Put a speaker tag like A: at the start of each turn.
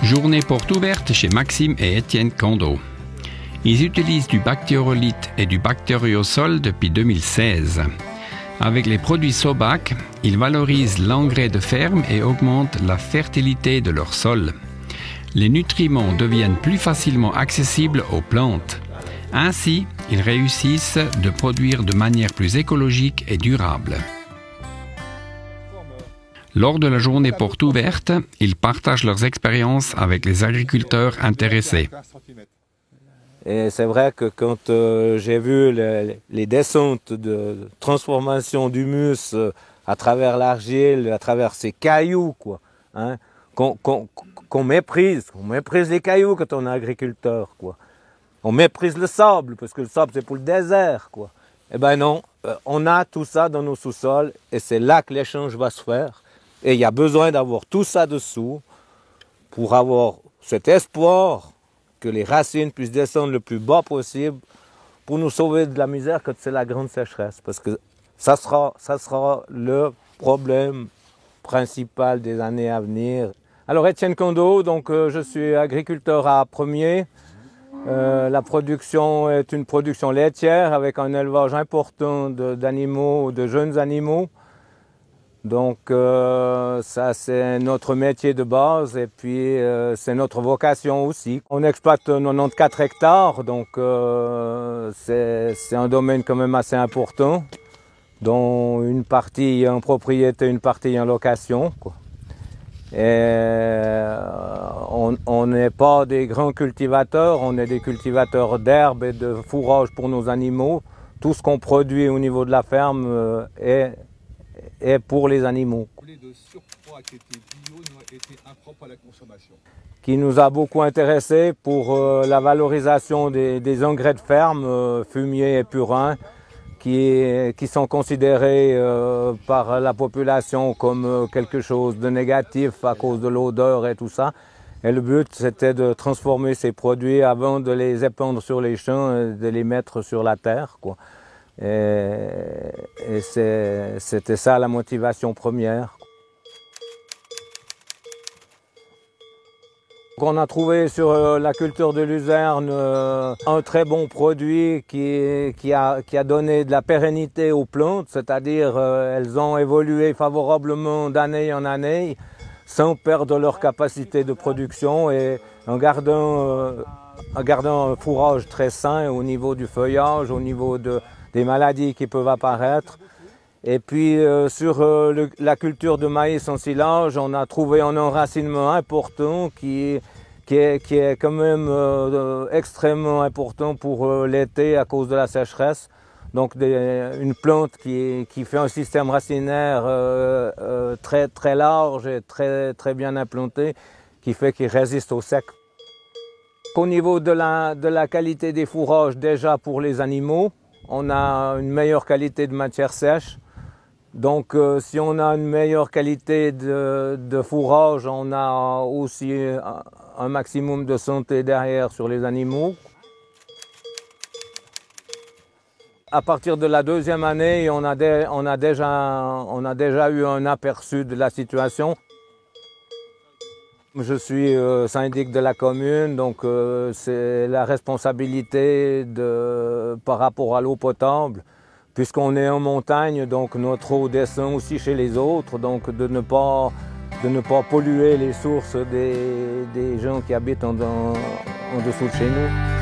A: Journée porte ouverte chez Maxime et Étienne Condo. Ils utilisent du bactériolyte et du bactériosol depuis 2016. Avec les produits Sobac, ils valorisent l'engrais de ferme et augmentent la fertilité de leur sol. Les nutriments deviennent plus facilement accessibles aux plantes. Ainsi, ils réussissent de produire de manière plus écologique et durable. Lors de la journée porte ouverte, ils partagent leurs expériences avec les agriculteurs intéressés.
B: Et c'est vrai que quand j'ai vu les descentes de transformation d'humus à travers l'argile, à travers ces cailloux, quoi, hein, qu'on méprise les cailloux quand on est agriculteur, quoi. On méprise le sable, parce que le sable c'est pour le désert, quoi. Eh ben non, on a tout ça dans nos sous-sols et c'est là que l'échange va se faire. Et il y a besoin d'avoir tout ça dessous pour avoir cet espoir que les racines puissent descendre le plus bas possible pour nous sauver de la misère quand c'est la grande sécheresse. Parce que ça sera le problème principal des années à venir. Alors Étienne Condo, donc je suis agriculteur à Premier. La production est une production laitière avec un élevage important d'animaux, de jeunes animaux. Donc ça c'est notre métier de base et puis c'est notre vocation aussi. On exploite 94 hectares, donc c'est un domaine quand même assez important, dont une partie en propriété, une partie en location, quoi. Et on n'est pas des grands cultivateurs, on est des cultivateurs d'herbes et de fourrage pour nos animaux. Tout ce qu'on produit au niveau de la ferme est pour les animaux.
C: De surcroît qui était bio, était impropre à la consommation.
B: Qui nous a beaucoup intéressés pour la valorisation des engrais de ferme, fumier et purin, qui sont considérés par la population comme quelque chose de négatif à cause de l'odeur et tout ça. Et le but, c'était de transformer ces produits avant de les épandre sur les champs et de les mettre sur la terre, quoi. Et c'était ça la motivation première. On a trouvé sur la culture de luzerne un très bon produit qui a donné de la pérennité aux plantes, c'est-à-dire elles ont évolué favorablement d'année en année sans perdre leur capacité de production et en gardant un fourrage très sain au niveau du feuillage, au niveau des maladies qui peuvent apparaître. Et puis sur la culture de maïs en silage, on a trouvé un enracinement important qui est quand même extrêmement important pour l'été à cause de la sécheresse. Donc une plante qui fait un système racinaire très, très large et très, très bien implanté, qui fait qu'il résiste au sec. Au niveau de la qualité des fourrages, déjà pour les animaux, on a une meilleure qualité de matière sèche. Donc si on a une meilleure qualité de fourrage, on a aussi un maximum de santé derrière sur les animaux. À partir de la deuxième année, on a déjà eu un aperçu de la situation. Je suis syndic de la commune, donc c'est la responsabilité par rapport à l'eau potable. Puisqu'on est en montagne, donc notre eau descend aussi chez les autres, donc de ne pas polluer les sources des gens qui habitent en dessous de chez nous.